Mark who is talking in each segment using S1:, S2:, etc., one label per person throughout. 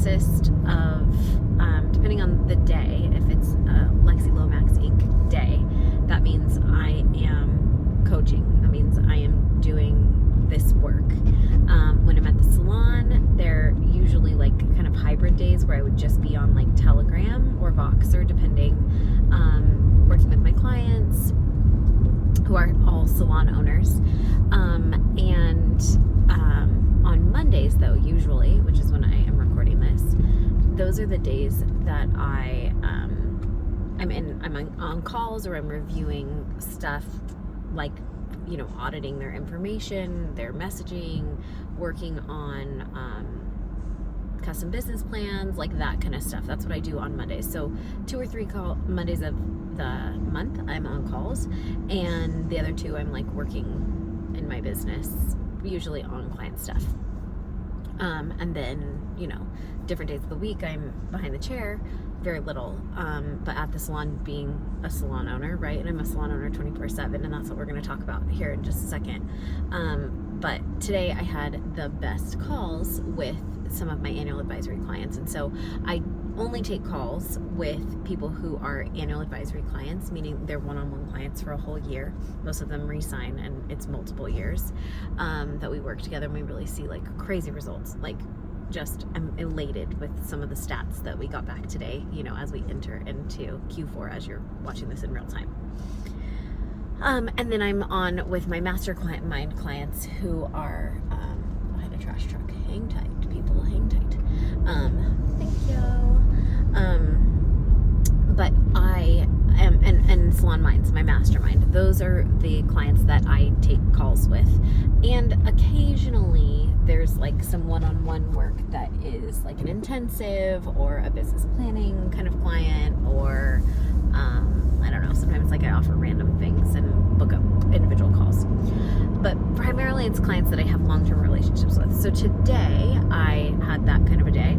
S1: consist of, depending on the day, if it's a Lexi Lomax Inc. day, that means I am coaching. That means I am doing this work. When I'm at the salon, they're usually like kind of hybrid days where I would just be on like Telegram or Voxer, depending, working with my clients who are all salon owners. On Mondays though, usually, which is when I am recording this, those are the days that I'm on calls, or I'm reviewing stuff like, you know, auditing their information, their messaging, working on custom business plans, like that kind of stuff. That's what I do on Mondays. So 2 or 3 Mondays of the month I'm on calls, and the other 2 I'm like working in my business, usually on client stuff. And then, you know, different days of the week I'm behind the chair, very little, but at the salon, being a salon owner, right? And I'm a salon owner 24/7, and that's what we're going to talk about here in just a second. But today I had the best calls with some of my annual advisory clients, and so I only take calls with people who are annual advisory clients, meaning they're one-on-one clients for a whole year. Most of them re-sign, and it's multiple years that we work together, and we really see like crazy results. Like, just I'm elated with some of the stats that we got back today, you know, as we enter into Q4, as you're watching this in real time. And then I'm on with my mastermind clients who are behind a trash truck. Hang tight, people, hang tight. Thank you. But I am, and Salon Minds, my mastermind, those are the clients that I take calls with. And occasionally there's like some one-on-one work that is like an intensive or a business planning kind of client, or I don't know, sometimes like I offer random things and book up individual calls. But primarily it's clients that I have long-term relationships with. So today I had that kind of a day,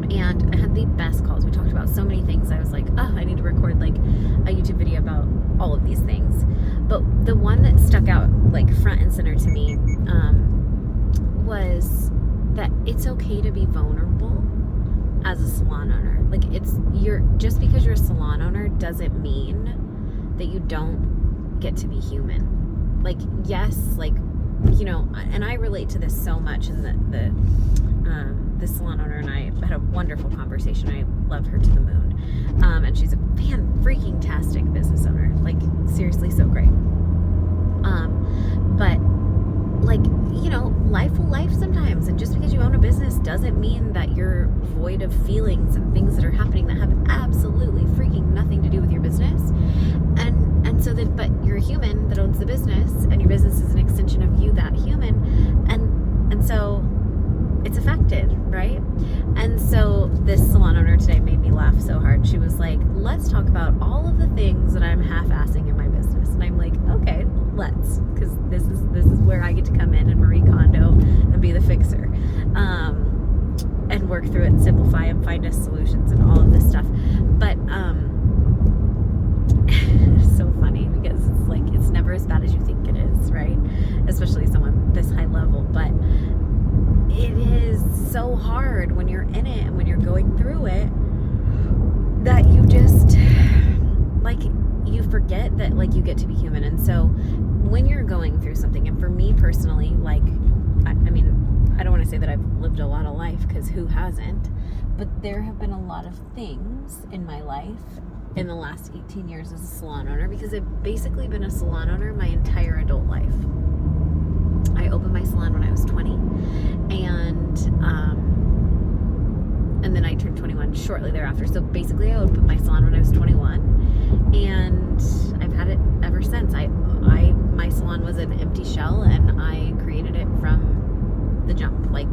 S1: and I had the best calls. We talked about so many things. I was like, oh, I need to record like a YouTube video about all of these things. But the one that stuck out like front and center to me was that it's okay to be vulnerable as a salon owner. Like, just because you're a salon owner doesn't mean that you don't get to be human. Like, yes, like, you know, and I relate to this so much, and the salon owner and I had a wonderful conversation. I love her to the moon. And she's a freaking-tastic business owner. Like, seriously, so great. But like, you know, life will life sometimes, and just because you own a business doesn't mean that you're void of feelings and things that are happening that have absolutely freaking nothing to do with your business. And so that, but you're a human that owns the business, and your business is an extension of you, that human, and so it's affected, right? And so this salon owner today made me laugh so hard. She was like, let's talk about all of the things that I'm half-assing in my business. And I'm like, okay, let's, because this is where I get to come in and Marie Kondo and be the fixer, and work through it and simplify and find us solutions and all of this stuff. But it's so funny because it's like, it's never as bad as you think it is, right? Especially someone this high level. But it is so hard when you're in it and when you're going through it that you just, like, you forget that, like, you get to be human. And so when you're going through something, and for me personally, like, I mean, I don't want to say that I've lived a lot of life, because who hasn't, but there have been a lot of things in my life in the last 18 years as a salon owner, because I've basically been a salon owner my entire adult life. I opened my salon when I was 20, and then I turned 21 shortly thereafter. So basically I opened my salon when I was 21, and I've had it ever since. My salon was an empty shell, and I created it from the jump. Like,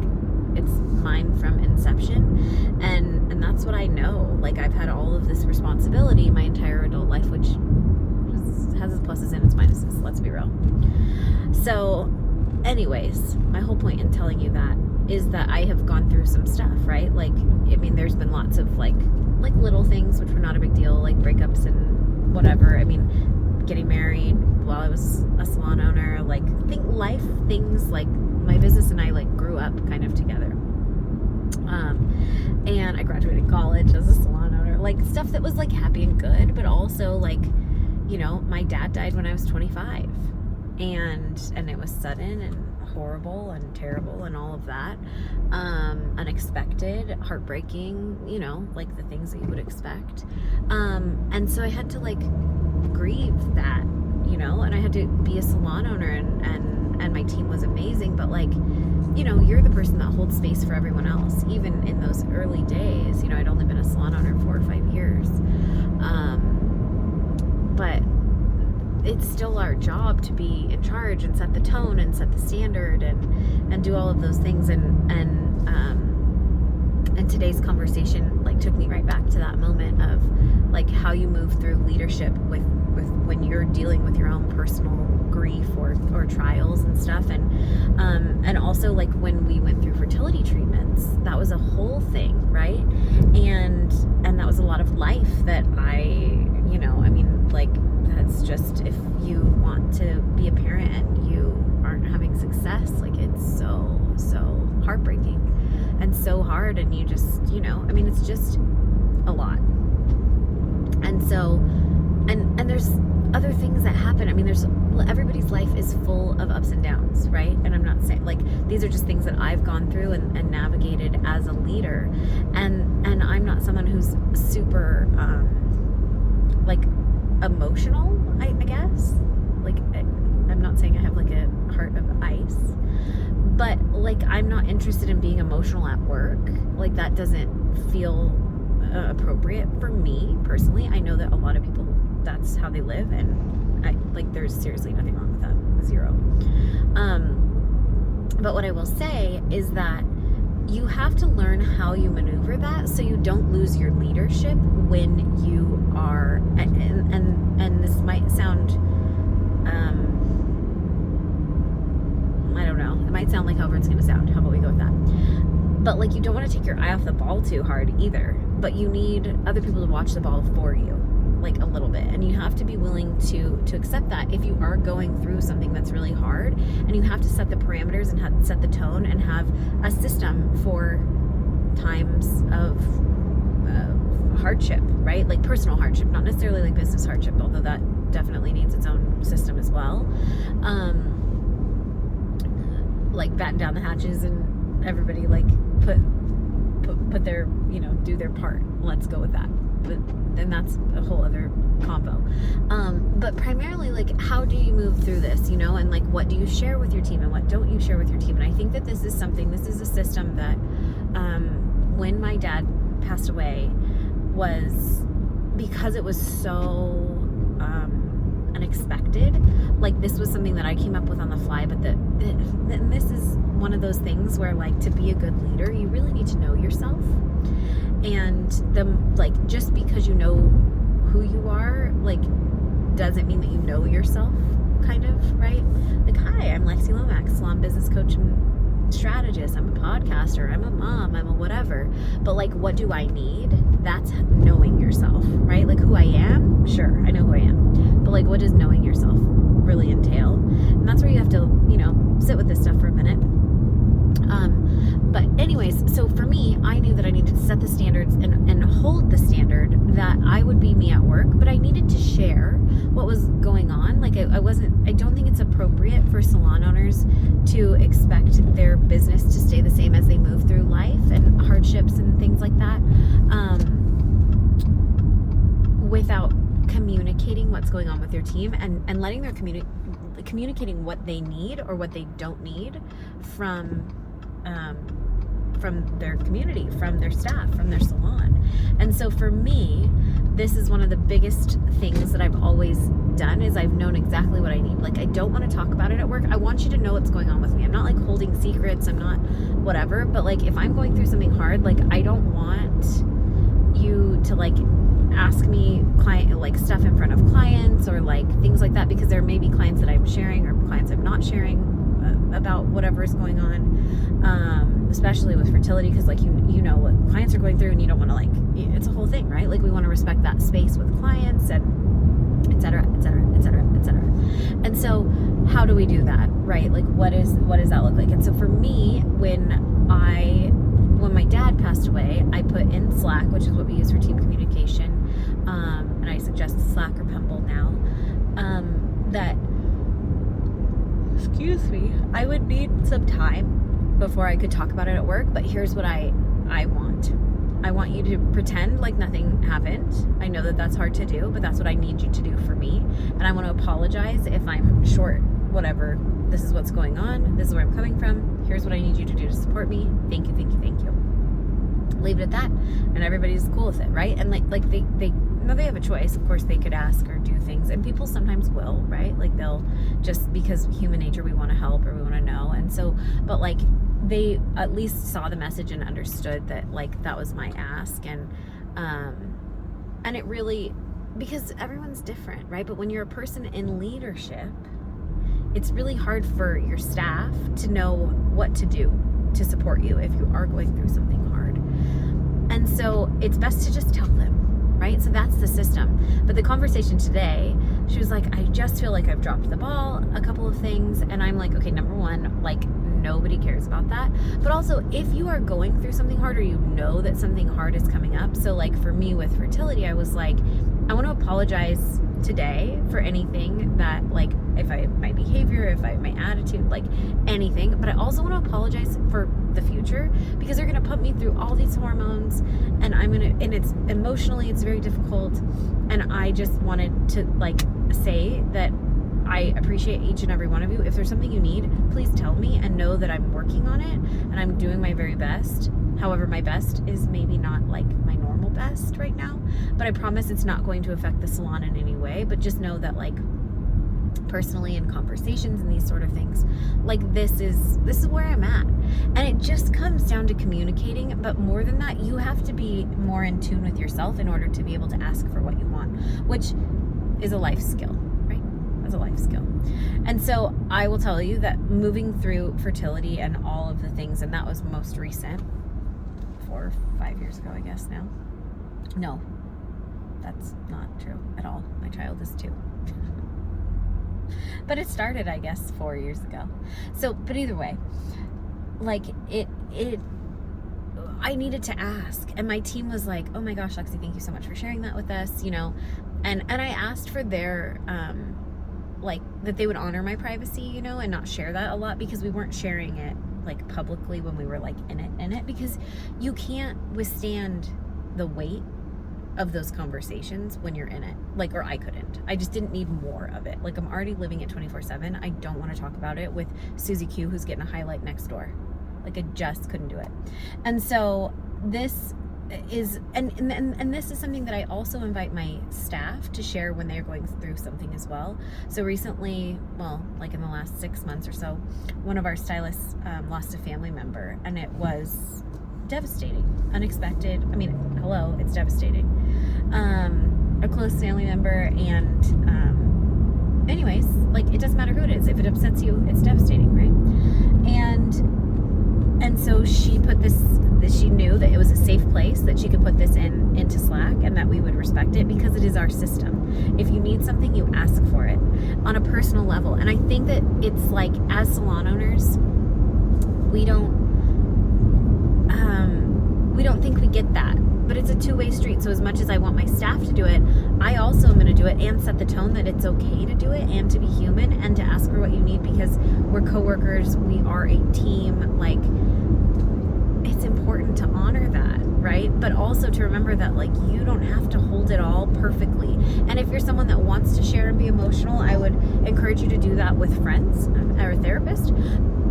S1: it's mine from inception, and that's what I know. Like, I've had all of this responsibility my entire adult life, which has its pluses and its minuses, let's be real. So anyways, my whole point in telling you that is that I have gone through some stuff, right? Like, I mean, there's been lots of like little things which were not a big deal, like breakups and whatever. I mean, getting married while I was a salon owner, like, things like my business and I like grew up kind of together. And I graduated college as a salon owner, like stuff that was like happy and good, but also like, you know, my dad died when I was 25, and it was sudden and horrible and terrible and all of that, unexpected, heartbreaking, you know, like the things that you would expect. And so I had to like grieve that, you know, and I had to be a salon owner, and my team was amazing, but like, you know, you're the person that holds space for everyone else. Even in those early days, you know, I'd only been a salon owner 4 or 5 years. But it's still our job to be in charge and set the tone and set the standard and do all of those things. And today's conversation like took me right back to that moment of like how you move through leadership with when you're dealing with your own personal grief or trials and stuff, and also like when we went through fertility treatments, that was a whole thing, right? And that was a lot of life that you know, I mean, like that's just, if you want to be a parent and you aren't having success, like it's so heartbreaking and so hard, and you just, you know, I mean, it's just a lot. And so and there's other things that happen. I mean, everybody's life is full of ups and downs, right? And I'm not saying, like, these are just things that I've gone through and navigated as a leader, and I'm not someone who's super like emotional, I guess. Like, I'm not saying I have like a heart of ice, but like I'm not interested in being emotional at work. Like that doesn't feel appropriate for me personally. I know that a lot of people, that's how they live, and I like, there's seriously nothing wrong with that, 0. But what I will say is that you have to learn how you maneuver that so you don't lose your leadership when you are, and this might sound, I don't know, it might sound like however it's going to sound. How about we go with that? But like, you don't want to take your eye off the ball too hard either, but you need other people to watch the ball for you, like a little bit, and you have to be willing to accept that if you are going through something that's really hard, and you have to set the parameters and set the tone and have a system for times of hardship, right? Like personal hardship, not necessarily like business hardship, although that definitely needs its own system as well. Like batten down the hatches and everybody like put their, you know, do their part. Let's go with that. But then that's a whole other combo. But primarily, like, how do you move through this, you know, and like, what do you share with your team and what don't you share with your team? And I think that this is a system that, when my dad passed away, was because it was so, unexpected. Like, this was something that I came up with on the fly, but this is one of those things where, like, to be a good leader, you really need to know yourself. And just because you know who you are, like, doesn't mean that you know yourself, kind of, right? Like, hi, I'm Lexi Lomax, salon business coach and strategist. I'm a podcaster, I'm a mom, I'm a whatever. But like, what do I need? That's knowing yourself, right? Like, who I am, sure, I know who I am. But like, what does knowing yourself really entail? And that's where you have to, you know, sit with this stuff for a minute. But anyways, so for me, I knew that I needed to set the standards and hold the standard that I would be me at work, but I needed to share what was going on. Like, I don't think it's appropriate for salon owners to expect their business to stay the same as they move through life and hardships and things like that, without communicating what's going on with their team and letting their communicating what they need or what they don't need from their community, from their staff, from their salon. And so for me, this is one of the biggest things that I've always done, is I've known exactly what I need. Like, I don't want to talk about it at work. I want you to know what's going on with me. I'm not like holding secrets. I'm not whatever. But like, if I'm going through something hard, like, I don't want you to like ask me stuff in front of clients or like things like that, because there may be clients that I'm sharing or clients I'm not sharing about whatever is going on, especially with fertility, because like, you know what clients are going through, and you don't want to, like, it's a whole thing, right? Like, we want to respect that space with clients, and et cetera, et cetera, et cetera, et cetera. And so how do we do that, right? Like, what does that look like? And so for me, when when my dad passed away, I put in Slack, which is what we use for team communication, and I suggest Slack or Pumble now, that, excuse me, I would need some time before I could talk about it at work, but here's what I want. I want you to pretend like nothing happened. I know that that's hard to do, but that's what I need you to do for me. And I want to apologize if I'm short, whatever. This is what's going on. This is where I'm coming from. Here's what I need you to do to support me. Thank you, thank you, thank you. Leave it at that. And everybody's cool with it, right? And like they know they have a choice. Of course, they could ask or do things. And people sometimes will, right? Like they'll just, because human nature, we want to help or we want to know. And so, but like, they at least saw the message and understood that like that was my ask. And it really, because everyone's different, right? But when you're a person in leadership, it's really hard for your staff to know what to do to support you if you are going through something hard. And so it's best to just tell them, right? So that's the system. But the conversation today, she was like, I just feel like I've dropped the ball, a couple of things. And I'm like, okay, number one, like, nobody cares about that. But also, if you are going through something hard or you know that something hard is coming up, so like for me with fertility, I was like, I want to apologize today for anything that, like, if my behavior, if my attitude, like anything, but I also want to apologize for the future, because they're going to put me through all these hormones, and and it's emotionally, it's very difficult. And I just wanted to like say that I appreciate each and every one of you. If there's something you need, please tell me, and know that I'm working on it and I'm doing my very best. However, my best is maybe not like my normal best right now, but I promise it's not going to affect the salon in any way. But just know that, like, personally, in conversations and these sort of things, like this is where I'm at. And it just comes down to communicating. But more than that, you have to be more in tune with yourself in order to be able to ask for what you want, which is a life skill. A life skill. And so I will tell you that moving through fertility and all of the things, and that was most recent, 4 or 5 years ago, I guess now. No, that's not true at all. My child is 2. But it started, I guess, 4 years ago. So, but either way, like I needed to ask, and my team was like, oh my gosh, Lexi, thank you so much for sharing that with us, you know. And I asked for their like that they would honor my privacy, you know, and not share that a lot, because we weren't sharing it like publicly when we were like in it, because you can't withstand the weight of those conversations when you're in it. Like, or I couldn't. I just didn't need more of it. Like, I'm already living it 24/7. I don't want to talk about it with Susie Q, who's getting a highlight next door. Like, I just couldn't do it. And so this is, and this is something that I also invite my staff to share when they're going through something as well. So recently, well, like in the last 6 months or so, one of our stylists lost a family member, and it was devastating, unexpected. I mean, hello, it's devastating. A close family member, and anyways, like, it doesn't matter who it is. If it upsets you, it's devastating, right? And so she put this, she knew that it was a safe place, that she could put this into Slack, and that we would respect it, because it is our system. If you need something, you ask for it on a personal level. And I think that it's like, as salon owners, we don't think we get that, but it's a two-way street. So as much as I want my staff to do it, I also am going to do it and set the tone that it's okay to do it, and to be human, and to ask for what you need, because we're coworkers, we are a team. Like, it's important to honor that, right? But also to remember that, like, you don't have to hold it all perfectly. And if you're someone that wants to share and be emotional, I would encourage you to do that with friends or a therapist,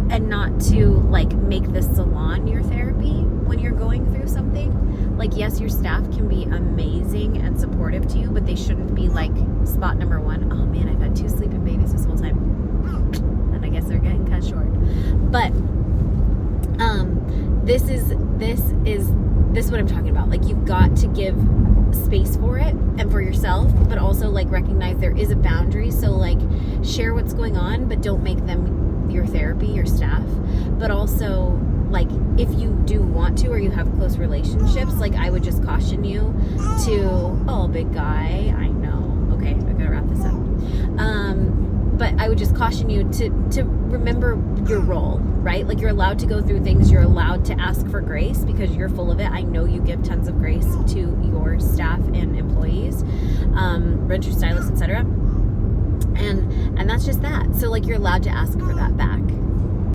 S1: and not to like make the salon your therapy when you're going through something. Like, yes, your staff can be amazing and supportive to you, but they shouldn't be like spot number one. Oh man, I've had 2 sleeping babies this whole time, and I guess they're getting cut short. But this is what I'm talking about. Like, you've got to give space for it and for yourself, but also like recognize there is a boundary. So like, share what's going on, but don't make them your therapy, your staff. But also, like, if you do want to, or you have close relationships, like, I would just caution you to, oh, big guy, I know, okay, I gotta wrap this up. but I would just caution you to remember your role, right? Like, you're allowed to go through things. You're allowed to ask for grace because you're full of it. I know you give tons of grace to your staff and employees, renters, stylists, etc. And that's just that. So, like, you're allowed to ask for that back.